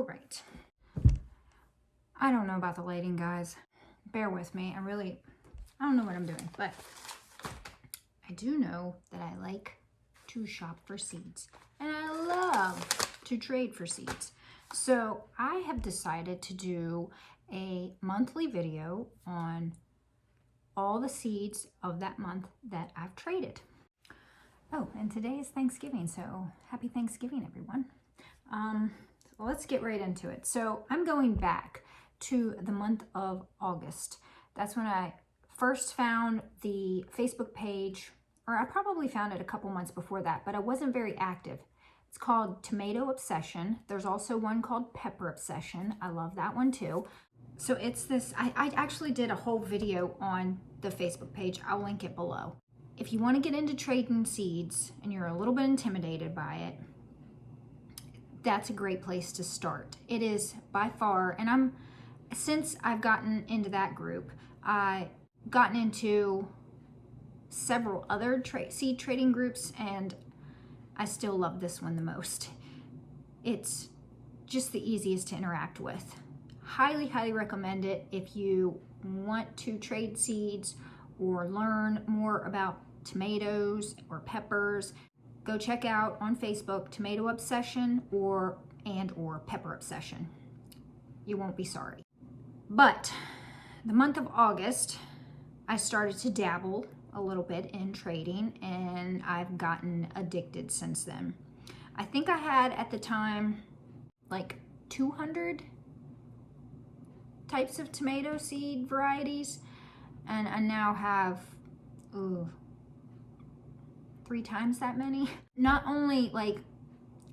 All right. I don't know about the lighting, guys. Bear with me. I don't know what I'm doing, but I do know that I like to shop for seeds and I love to trade for seeds. So I have decided to do a monthly video on all the seeds of that month that I've traded. Oh, and today is Thanksgiving, so happy Thanksgiving, everyone. So let's get right into it. So I'm going back to the month of August. That's when I first found the Facebook page, or I probably found it a couple months before that, but I wasn't very active. It's called Tomato Obsession. There's also one called Pepper Obsession. I love that one too. So it's this, I actually did a whole video on the Facebook page. I'll link it below. If you want to get into trading seeds and you're a little bit intimidated by it, that's a great place to start. It is by far, and since I've gotten into that group, I've gotten into several other seed trading groups, and I still love this one the most. It's just the easiest to interact with. Highly, highly recommend it if you want to trade seeds or learn more about tomatoes or peppers. Go check out on Facebook Tomato Obsession or Pepper Obsession. You won't be sorry. But the month of August, I started to dabble a little bit in trading, and I've gotten addicted since then. I think I had at the time like 200 types of tomato seed varieties, and I now have 3 times that many. Not only like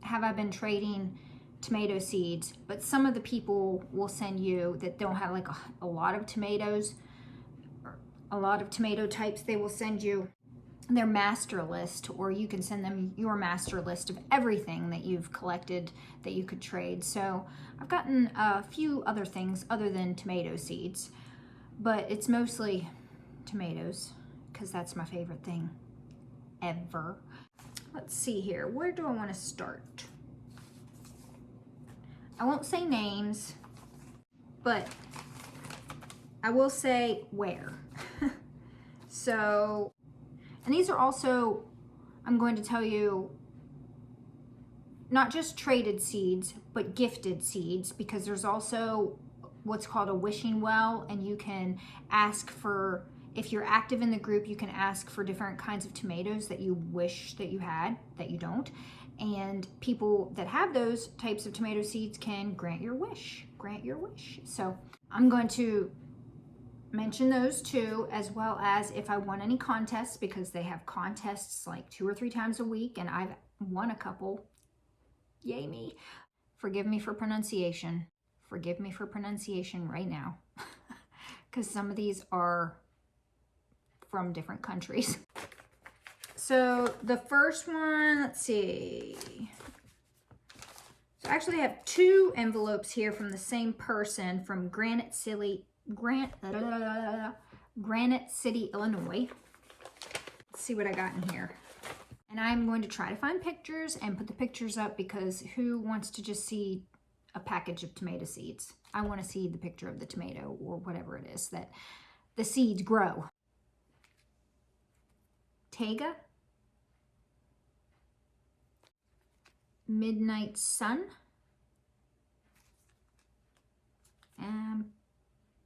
have I been trading tomato seeds, but some of the people will send you that don't have like a lot of tomatoes or a lot of tomato types. They will send you their master list, or you can send them your master list of everything that you've collected that you could trade. So I've gotten a few other things other than tomato seeds, but it's mostly tomatoes because that's my favorite thing ever. Let's see here. Where do I want to start? I won't say names, but I will say where. So, and these are also, I'm going to tell you, not just traded seeds, but gifted seeds, because there's also what's called a wishing well, and you can ask for, if you're active in the group, you can ask for different kinds of tomatoes that you wish that you had, that you don't. And people that have those types of tomato seeds can grant your wish. So I'm going to mention those two, as well as if I won any contests, because they have contests like 2 or 3 times a week, and I've won a couple. Yay me. Forgive me for pronunciation. Forgive me for pronunciation right now, because some of these are from different countries. So the first one, let's see. So I actually have 2 envelopes here from the same person, from Granite City, Illinois. Let's see what I got in here. And I'm going to try to find pictures and put the pictures up, because who wants to just see a package of tomato seeds? I want to see the picture of the tomato or whatever it is that the seeds grow. Tega, Midnight Sun, and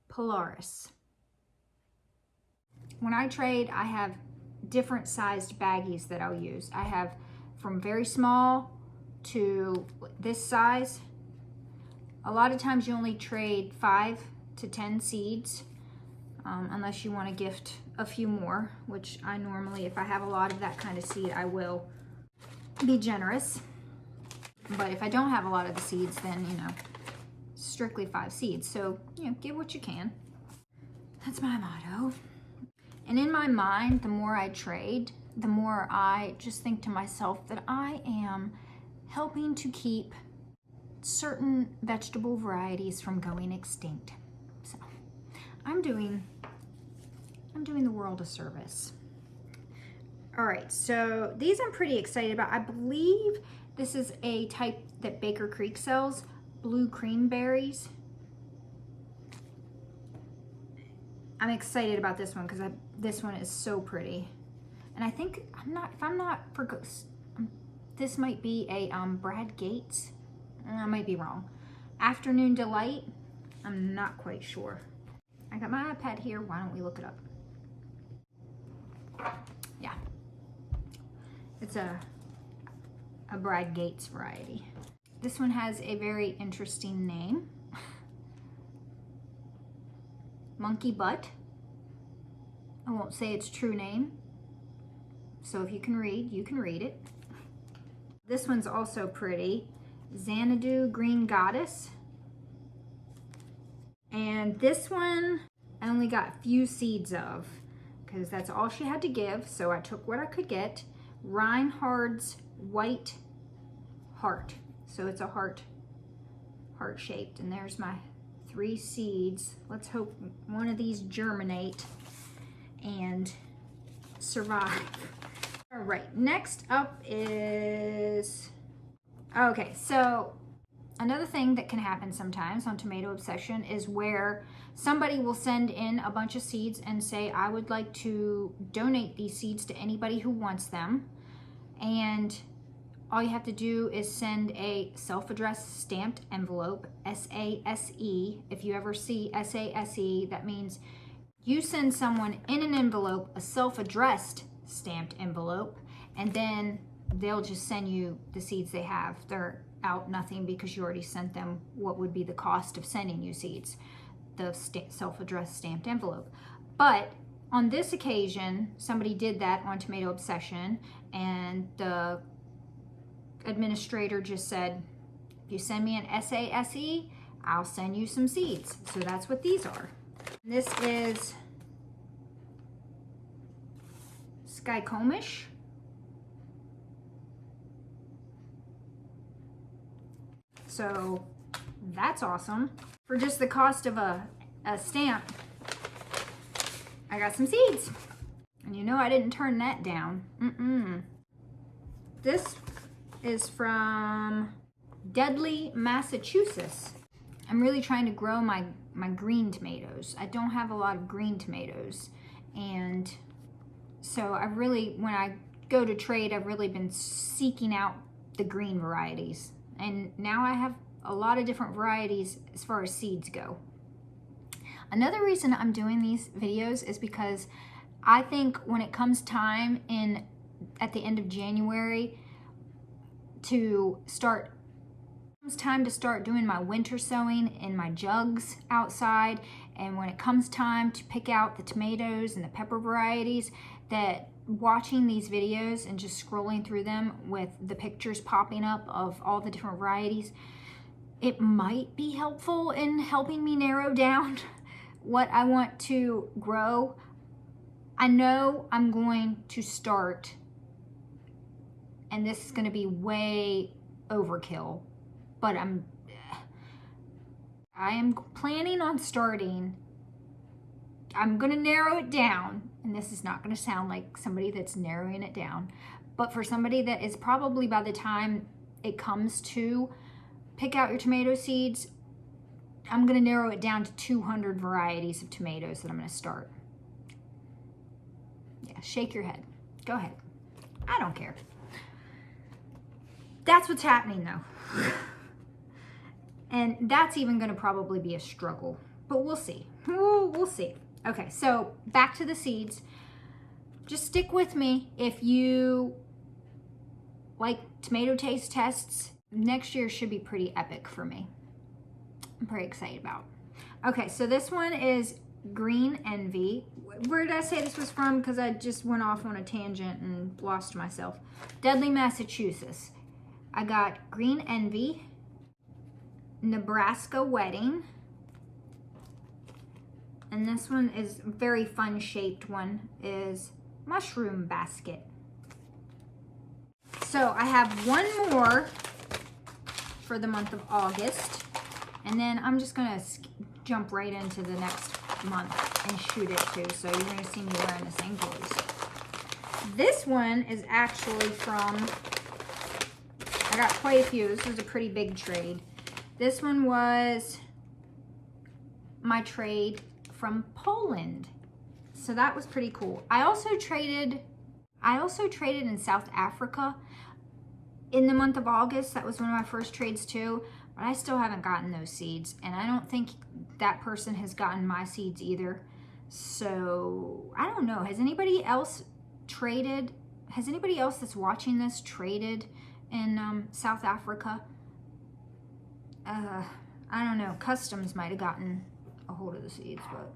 Polaris. When I trade, I have different sized baggies that I'll use. I have from very small to this size. A lot of times you only trade 5 to 10 seeds, unless you want to gift a few more, which I normally, if I have a lot of that kind of seed, I will be generous. But if I don't have a lot of the seeds, then, strictly 5 seeds. So, give what you can. That's my motto. And in my mind, the more I trade, the more I just think to myself that I am helping to keep certain vegetable varieties from going extinct. So I'm doing the world a service. All right, so these I'm pretty excited about. I believe this is a type that Baker Creek sells, blue cream berries. I'm excited about this one because this one is so pretty. And I think, this might be a Brad Gates. I might be wrong. Afternoon Delight. I'm not quite sure. I got my iPad here. Why don't we look it up? Yeah. It's a Brad Gates variety. This one has a very interesting name. Monkey Butt. I won't say its true name. So if you can read, you can read it. This one's also pretty. Xanadu Green Goddess. And this one I only got a few seeds of because that's all she had to give. So I took what I could get. Reinhardt's White Heart. So it's a heart shaped. And there's my 3 seeds. Let's hope one of these germinate and survive. All right, next up is, okay, so another thing that can happen sometimes on Tomato Obsession is where somebody will send in a bunch of seeds and say, I would like to donate these seeds to anybody who wants them. And all you have to do is send a self-addressed stamped envelope, SASE. If you ever see SASE, that means you send someone in an envelope, a self-addressed stamped envelope, and then they'll just send you the seeds they have. They're out nothing because you already sent them what would be the cost of sending you seeds, the self-addressed stamped envelope. But on this occasion, somebody did that on Tomato Obsession, and the administrator just said, if you send me an SASE, I'll send you some seeds. So that's what these are. This is Skycomish. So that's awesome. For just the cost of a stamp, I got some seeds. And you know I didn't turn that down. This is from Deadly, Massachusetts. I'm really trying to grow my green tomatoes. I don't have a lot of green tomatoes. And so I've really, when I go to trade, I've really been seeking out the green varieties. And now I have a lot of different varieties as far as seeds go. Another reason I'm doing these videos is because I think when it comes time at the end of January it's time to start doing my winter sowing in my jugs outside. And when it comes time to pick out the tomatoes and the pepper varieties, that watching these videos and just scrolling through them with the pictures popping up of all the different varieties, it might be helpful in helping me narrow down what I want to grow. I know I'm going to start, and this is going to be way overkill, but I am planning on starting. I'm going to narrow it down, and this is not going to sound like somebody that's narrowing it down, but for somebody that is probably, by the time it comes to pick out your tomato seeds, I'm going to narrow it down to 200 varieties of tomatoes that I'm going to start. Yeah, shake your head. Go ahead. I don't care. That's what's happening though. And that's even going to probably be a struggle, but we'll see. We'll see. Okay, so back to the seeds. Just stick with me if you like tomato taste tests. Next year should be pretty epic for me. I'm pretty excited about. Okay, so this one is Green Envy. Where did I say this was from? Because I just went off on a tangent and lost myself. Deadly, Massachusetts. I got Green Envy, Nebraska Wedding, and this one is a very fun shaped one, is Mushroom Basket. So I have one more for the month of August, and then I'm just gonna jump right into the next month and shoot it too, so you're gonna see me wearing the same clothes. This one is actually from, I got quite a few. This was a pretty big trade. This one was my trade from Poland. So that was pretty cool. I also traded in South Africa in the month of August. That was one of my first trades too, but I still haven't gotten those seeds, and I don't think that person has gotten my seeds either. So I don't know. Has anybody else traded? Has anybody else that's watching this traded in South Africa? I don't know. Customs might have gotten a hold of the seeds, but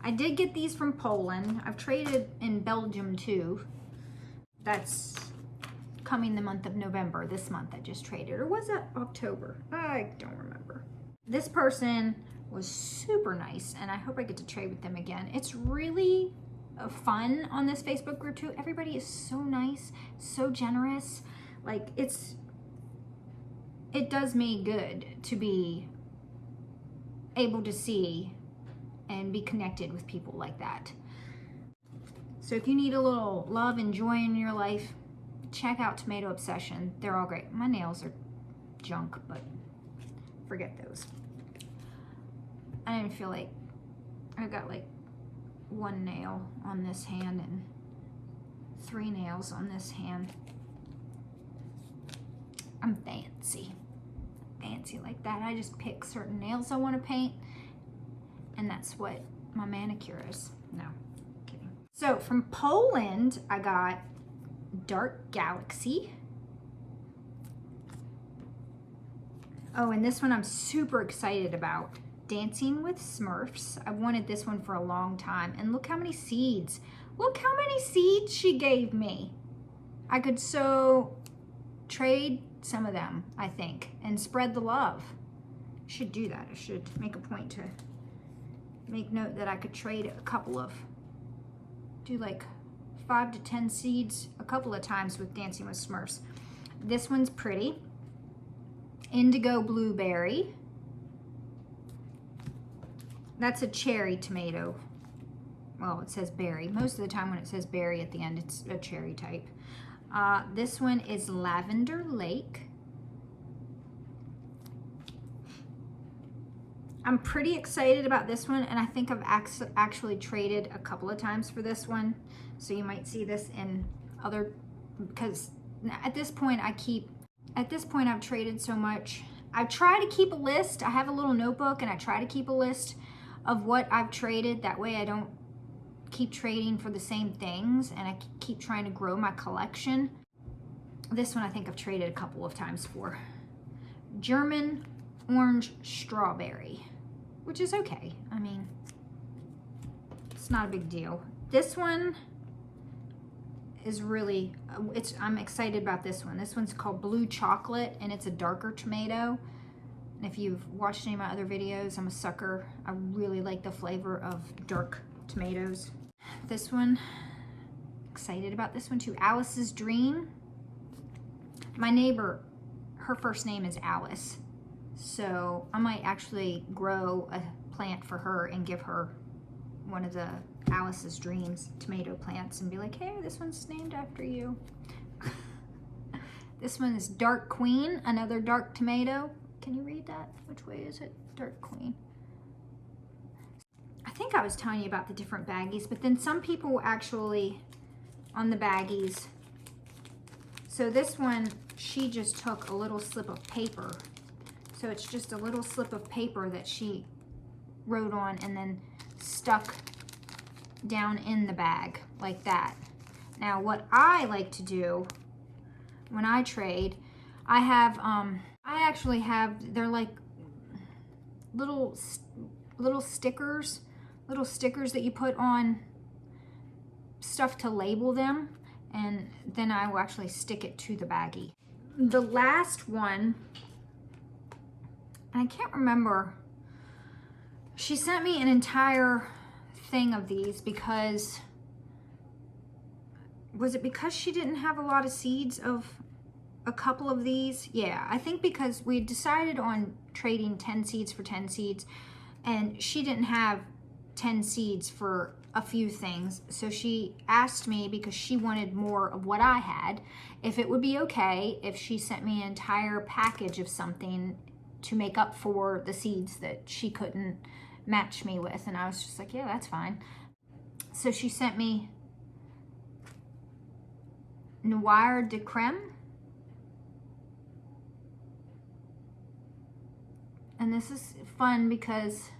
I did get these from Poland. I've traded in Belgium too. That's coming the month of November. This month I just traded. Or was it October? I don't remember. This person was super nice, and I hope I get to trade with them again. It's really fun on this Facebook group too. Everybody is so nice, so generous. Like, it does me good to be able to see and be connected with people like that. So if you need a little love and joy in your life, check out Tomato Obsession. They're all great. My nails are junk, but forget those. I didn't feel like, I've got like 1 nail on this hand and 3 nails on this hand. I'm fancy like that. I just pick certain nails I want to paint, and that's what my manicure is. No, kidding. So from Poland, I got Dark Galaxy. Oh, and this one I'm super excited about. Dancing with Smurfs. I've wanted this one for a long time, and look how many seeds. Look how many seeds she gave me. I could so trade some of them, I think, and spread the love. I should do that. I should make a point to make note that I could trade a couple of, do like 5 to 10 seeds a couple of times with Dancing with Smurfs. This one's pretty. Indigo Blueberry. That's a cherry tomato. Well, it says berry. Most of the time when it says berry at the end, it's a cherry type. This one is Lavender Lake. I'm pretty excited about this one, and I think I've actually traded a couple of times for this one. So you might see this in other, because at this point I've traded so much. I try to keep a list. I have a little notebook, and I try to keep a list of what I've traded. That way I don't keep trading for the same things, and I keep trying to grow my collection. This one I think I've traded a couple of times for. German Orange Strawberry, which is okay. I mean, it's not a big deal. This one is really, I'm excited about this one. This one's called Blue Chocolate, and it's a darker tomato. And if you've watched any of my other videos, I'm a sucker. I really like the flavor of dark tomatoes. This one, excited about this one too. Alice's Dream. My neighbor, her first name is Alice. So I might actually grow a plant for her and give her one of the Alice's Dreams tomato plants and be like, hey, this one's named after you. This one is Dark Queen, another dark tomato. Can you read that? Which way is it? Dark Queen. I think I was telling you about the different baggies, but then some people actually on the baggies. So this one, she just took a little slip of paper. So it's just a little slip of paper that she wrote on and then stuck down in the bag like that. Now what I like to do when I trade, I actually have, they're like little stickers that you put on stuff to label them, and then I will actually stick it to the baggie. The last one, I can't remember, she sent me an entire thing of these because, was it because she didn't have a lot of seeds of a couple of these? Yeah, I think because we decided on trading 10 seeds for 10 seeds, and she didn't have 10 seeds for a few things. So she asked me, because she wanted more of what I had, if it would be okay if she sent me an entire package of something to make up for the seeds that she couldn't match me with. And I was just like, yeah, that's fine. So she sent me Noir de Creme. And this is fun because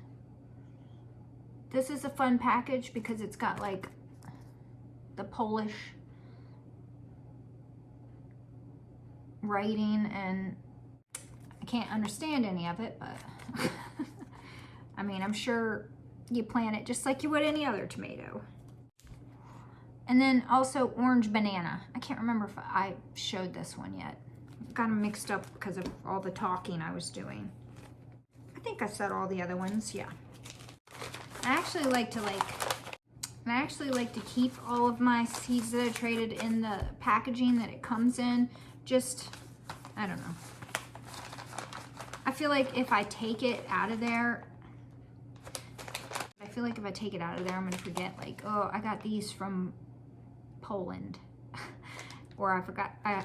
this is a fun package because it's got like the Polish writing, and I can't understand any of it, but I mean, I'm sure you plant it just like you would any other tomato. And then also orange banana. I can't remember if I showed this one yet. Got them mixed up because of all the talking I was doing. I think I said all the other ones, yeah. I actually like to keep all of my seeds that I traded in the packaging that it comes in. Just, I don't know. I feel like if I take it out of there, I'm gonna forget, like, oh, I got these from Poland. Or I forgot, I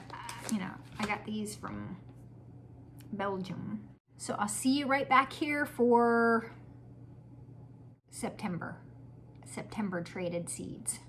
got these from Belgium. So I'll see you right back here for September traded seeds.